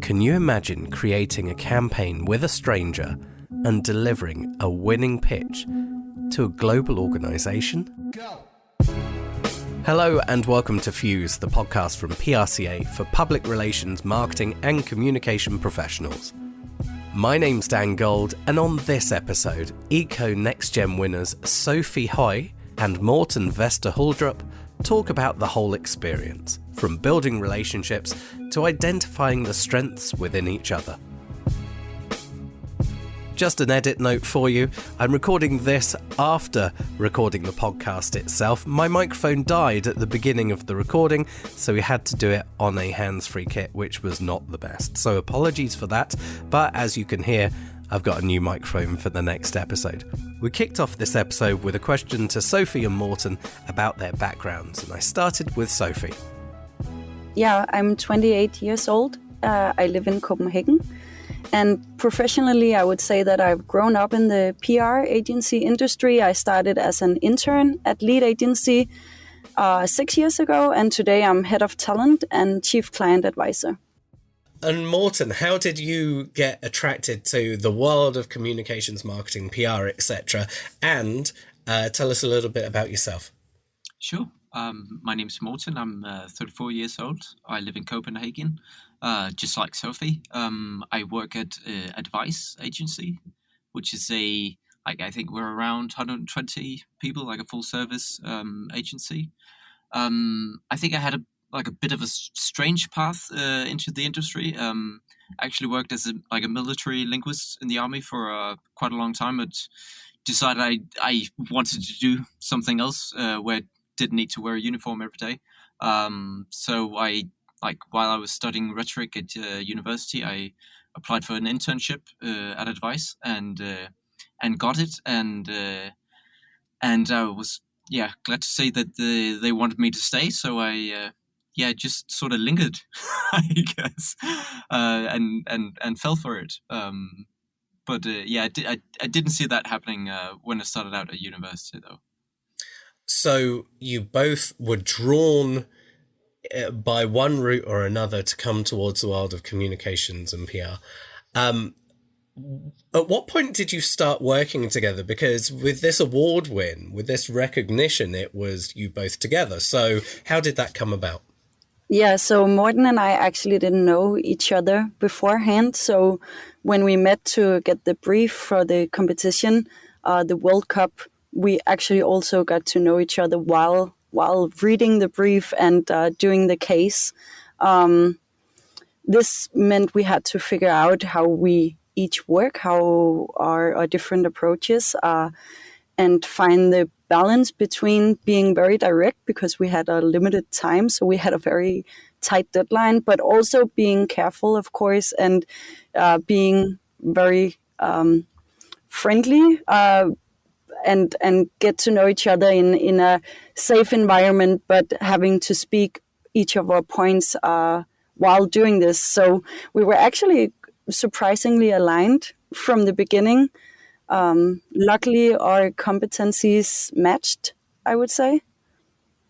Can you imagine creating a campaign with a stranger and delivering a winning pitch to a global organisation? Go! Hello and welcome to Fuse, the podcast from PRCA for public relations, marketing and communication professionals. My name's Dan Gold, and on this episode, ICCO Next Gen winners Sophie Hoy and Morten Vester-Huldrup talk about the whole experience, from building relationships to identifying the strengths within each other. Just an edit note for you, I'm recording this after recording the podcast itself. My microphone died at the beginning of the recording, so we had to do it on a hands-free kit, which was not the best. So apologies for that, but as you can hear, I've got a new microphone for the next episode. We kicked off this episode with a question to Sophie and Morten about their backgrounds, and I started with Sophie. Yeah, I'm 28 years old. I live in Copenhagen. And professionally, I would say that I've grown up in the PR agency industry. I started as an intern at lead agency 6 years ago, and today I'm head of talent and chief client advisor. And Morten, how did you get attracted to the world of communications, marketing, PR, etc.? And tell us a little bit about yourself. Sure. My name's Morten. I'm 34 years old. I live in Copenhagen, just like Sophie. I work at Advice Agency, which is I think we're around 120 people, like a full service agency. I think I had a bit of a strange path into the industry. I actually worked as a military linguist in the army for quite a long time, but decided I wanted to do something else where didn't need to wear a uniform every day. So while I was studying rhetoric at university, I applied for an internship at Advice and got it. And I was glad to say that they wanted me to stay. So I just sort of lingered, I guess, and fell for it. I didn't see that happening when I started out at university, though. So you both were drawn by one route or another to come towards the world of communications and PR. At what point did you start working together? Because with this award win, with this recognition, it was you both together. So how did that come about? Yeah, so Morten and I actually didn't know each other beforehand. So when we met to get the brief for the competition, the World Cup, we actually also got to know each other while reading the brief and doing the case. This meant we had to figure out how we each work, how our different approaches and find the balance between being very direct because we had a limited time, so we had a very tight deadline, but also being careful, of course, and being very friendly and get to know each other in a safe environment, but having to speak each of our points while doing this. So we were actually surprisingly aligned from the beginning. Luckily, our competencies matched, I would say.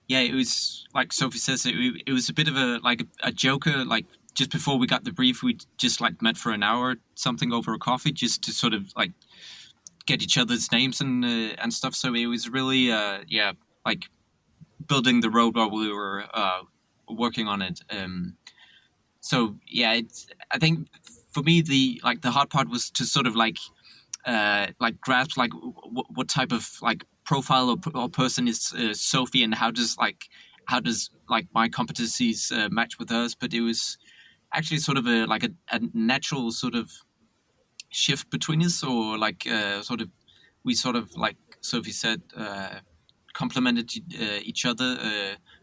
Yeah, it was like Sophie says, it was a bit of a joker. Like just before we got the brief, we just met for an hour, something over a coffee, just to sort of get each other's names and stuff. So it was really building the road while we were working on it. I think for me the hard part was to sort of grasp what type of profile or person is Sophie, and how does my competencies match with hers. But it was actually sort of a natural sort of shift between us, or we like Sophie said, complemented each other.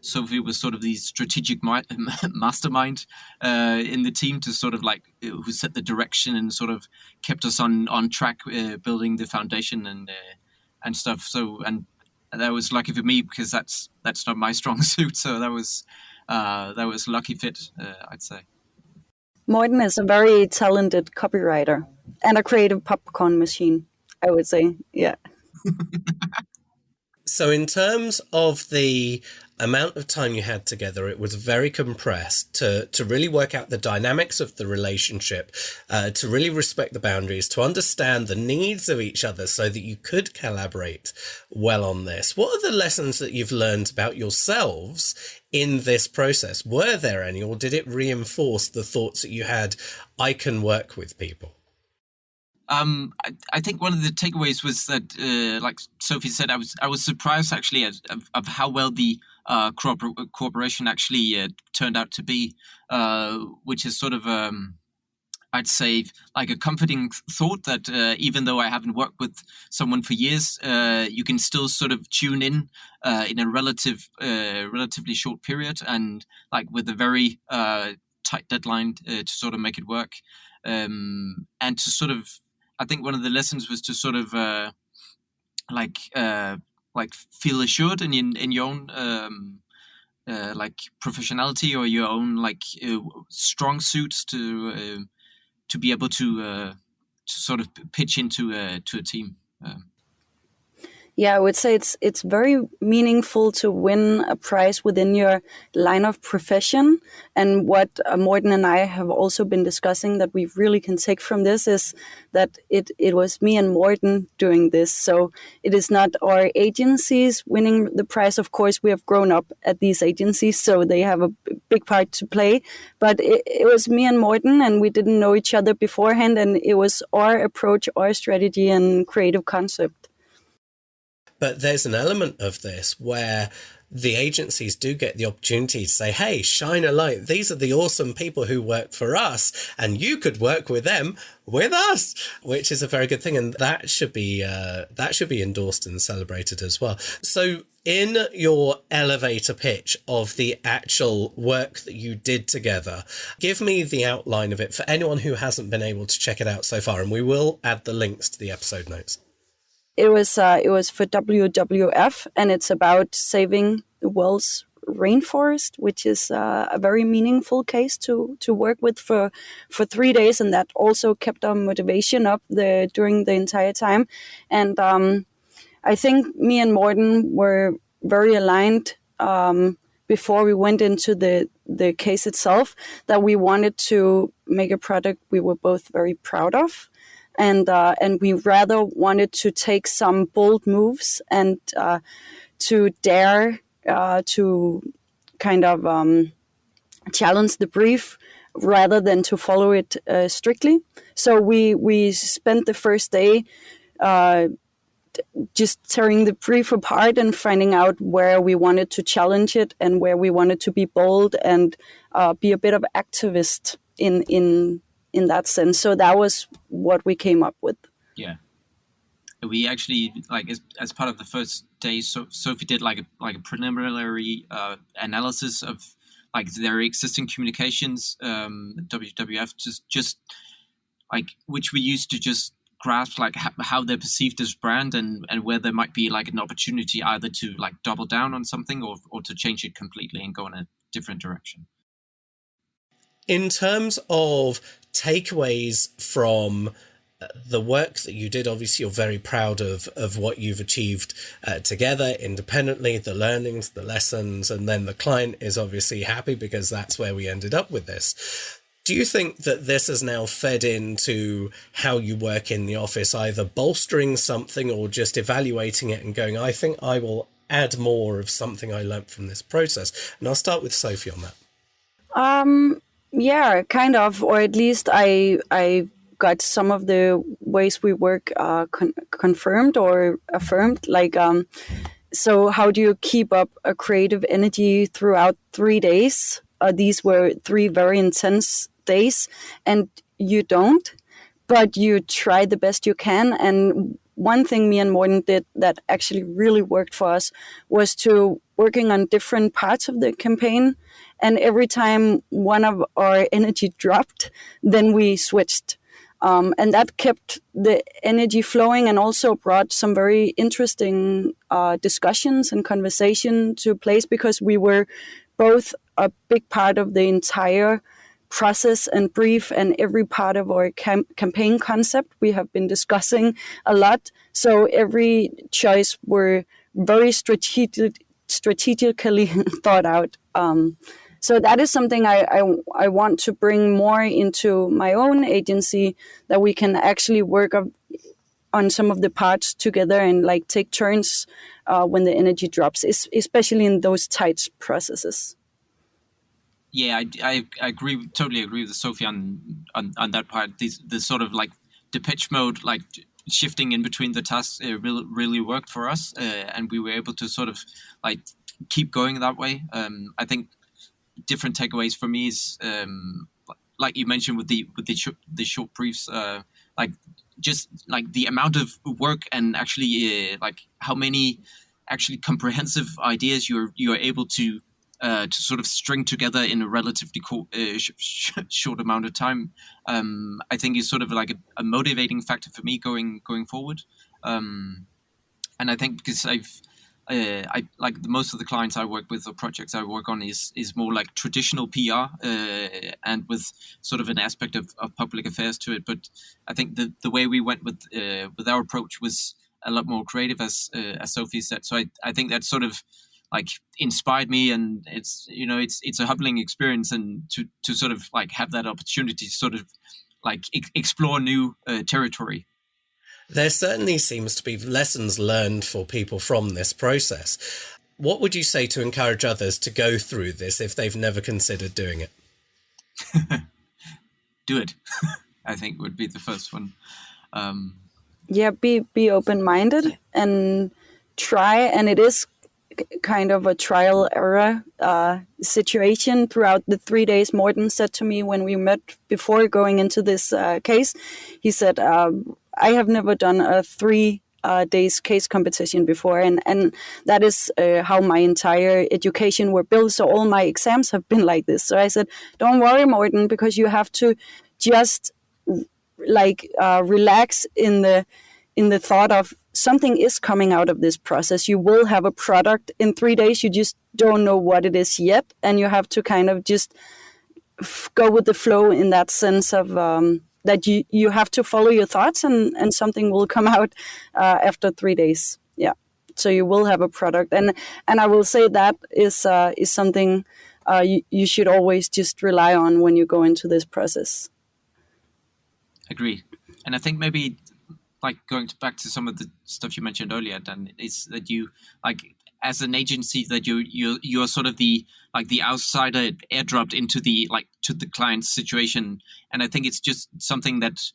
Sophie was sort of the strategic mastermind in the team to sort of who set the direction and sort of kept us on track, building the foundation and stuff. So and that was lucky for me because that's not my strong suit. So that was a lucky fit, I'd say. Morten is a very talented copywriter and a creative popcorn machine, I would say. Yeah. So in terms of the amount of time you had together, it was very compressed to really work out the dynamics of the relationship, to really respect the boundaries, to understand the needs of each other so that you could collaborate well on this. What are the lessons that you've learned about yourselves in this process? Were there any, or did it reinforce the thoughts that you had, I can work with people? I think one of the takeaways was that, like Sophie said, I was surprised actually of how well the cooperation actually turned out to be, which is sort of I'd say like a comforting thought that even though I haven't worked with someone for years, you can still sort of tune in a relatively short period, and like with a very tight deadline to sort of make it work, and to sort of. I think one of the lessons was to sort of like feel assured in your own like professionality or your own like strong suits to be able to sort of pitch into to a team. Yeah, I would say it's very meaningful to win a prize within your line of profession. And what Morten and I have also been discussing that we really can take from this is that it was me and Morten doing this. So it is not our agencies winning the prize. Of course, we have grown up at these agencies, so they have a big part to play. But it was me and Morten, and we didn't know each other beforehand. And it was our approach, our strategy and creative concept. But there's an element of this where the agencies do get the opportunity to say, hey, shine a light. These are the awesome people who work for us, and you could work with them with us, which is a very good thing. And that should be endorsed and celebrated as well. So in your elevator pitch of the actual work that you did together, give me the outline of it for anyone who hasn't been able to check it out so far. And we will add the links to the episode notes. It was for WWF, and it's about saving the world's rainforest, which is a very meaningful case to work with for 3 days, and that also kept our motivation up during the entire time. And I think me and Morten were very aligned before we went into the case itself, that we wanted to make a product we were both very proud of. And we rather wanted to take some bold moves and to dare to kind of challenge the brief rather than to follow it strictly. So we spent the first day just tearing the brief apart and finding out where we wanted to challenge it and where we wanted to be bold and be a bit of activist in that sense. So that was what we came up with. Yeah, we actually like as part of the first day, Sophie did like a preliminary analysis of like their existing communications, WWF, just like which we used to just grasp like how they're perceived as brand and where there might be like an opportunity either to like double down on something or to change it completely and go in a different direction. In terms of takeaways from the work that you did, obviously you're very proud of what you've achieved together independently, the learnings, the lessons, and then the client is obviously happy because that's where we ended up with this. Do you think that this has now fed into how you work in the office, either bolstering something or just evaluating it and going, I think I will add more of something I learned from this process? And I'll start with Sophie on that. Yeah, kind of, or at least I got some of the ways we work confirmed or affirmed. Like, so how do you keep up a creative energy throughout 3 days? These were 3 very intense days, and you don't, but you try the best you can. And one thing me and Morten did that actually really worked for us was to working on different parts of the campaign. And every time one of our energy dropped, then we switched. And that kept the energy flowing and also brought some very interesting discussions and conversation to place because we were both a big part of the entire process and brief and every part of our campaign concept we have been discussing a lot. So every choice were very strategically thought out. So that is something I want to bring more into my own agency, that we can actually work on some of the parts together and like take turns when the energy drops, especially in those tight processes. Yeah, I agree, totally agree with Sophie on that part. The sort of like the pitch mode, like shifting in between the tasks, really worked for us, and we were able to sort of like keep going that way. I think different takeaways for me is like you mentioned with the short briefs, like just like the amount of work and actually like how many actually comprehensive ideas you're able to sort of string together in a relatively short amount of time. I think is sort of like a motivating factor for me going forward. And I think because I like most of the clients I work with or projects I work on is more like traditional PR and with sort of an aspect of public affairs to it. But I think the way we went with our approach was a lot more creative, as Sophie said. So I think that sort of like inspired me, and it's a humbling experience, and to sort of like have that opportunity to sort of like explore new territory. There certainly seems to be lessons learned for people from this process. What would you say to encourage others to go through this if they've never considered doing it? Do it. I think would be the first one. Yeah, be open-minded and try. And it is kind of a trial error situation throughout the 3 days. Morten said to me when we met before going into this case, he said, I have never done a 3 days case competition before, and that is how my entire education were built. So all my exams have been like this. So I said, don't worry, Morten, because you have to just like relax in the thought of something is coming out of this process. You will have a product in 3 days. You just don't know what it is yet, and you have to kind of just go with the flow in that sense of that you have to follow your thoughts, and something will come out after 3 days. Yeah, so you will have a product, and I will say that is something you should always just rely on when you go into this process. Agree, and I think maybe like going back to some of the stuff you mentioned earlier, Dan, is that you like as an agency that you're sort of the outsider airdropped into to the client's situation, and I think it's just something that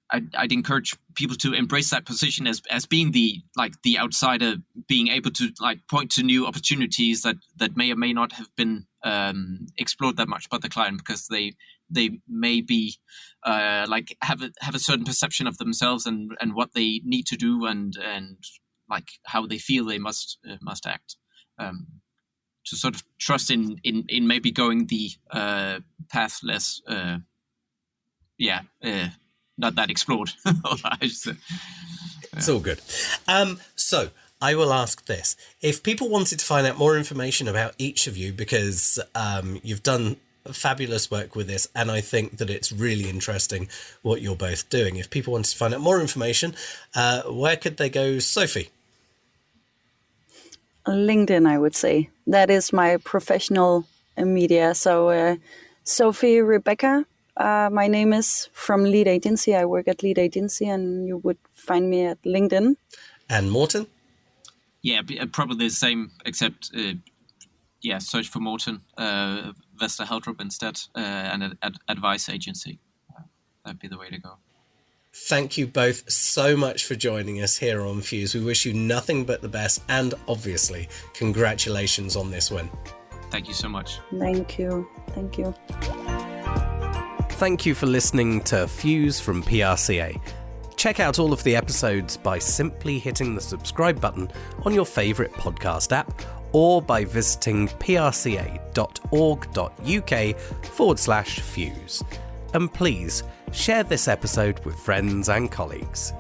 I'd encourage people to embrace that position as being the outsider, being able to like point to new opportunities that may or may not have been explored that much by the client, because they may be like have a certain perception of themselves and what they need to do and like how they feel they must act. To sort of trust in maybe going the path less, not that explored. It's all good. So I will ask this. If people wanted to find out more information about each of you, because you've done fabulous work with this, and I think that it's really interesting what you're both doing. If people wanted to find out more information, where could they go, Sophie? LinkedIn, I would say. That is my professional media. So Sophie Rebecca, my name is, from Lead Agency. I work at Lead Agency, and you would find me at LinkedIn. And Morten? Yeah, probably the same, except search for Morten Vester Heldrup instead, and an advice agency. That'd be the way to go. Thank you both so much for joining us here on Fuse. We wish you nothing but the best, and obviously, congratulations on this win. Thank you so much. Thank you. Thank you. Thank you for listening to Fuse from PRCA. Check out all of the episodes by simply hitting the subscribe button on your favourite podcast app, or by visiting prca.org.uk/Fuse. And please share this episode with friends and colleagues.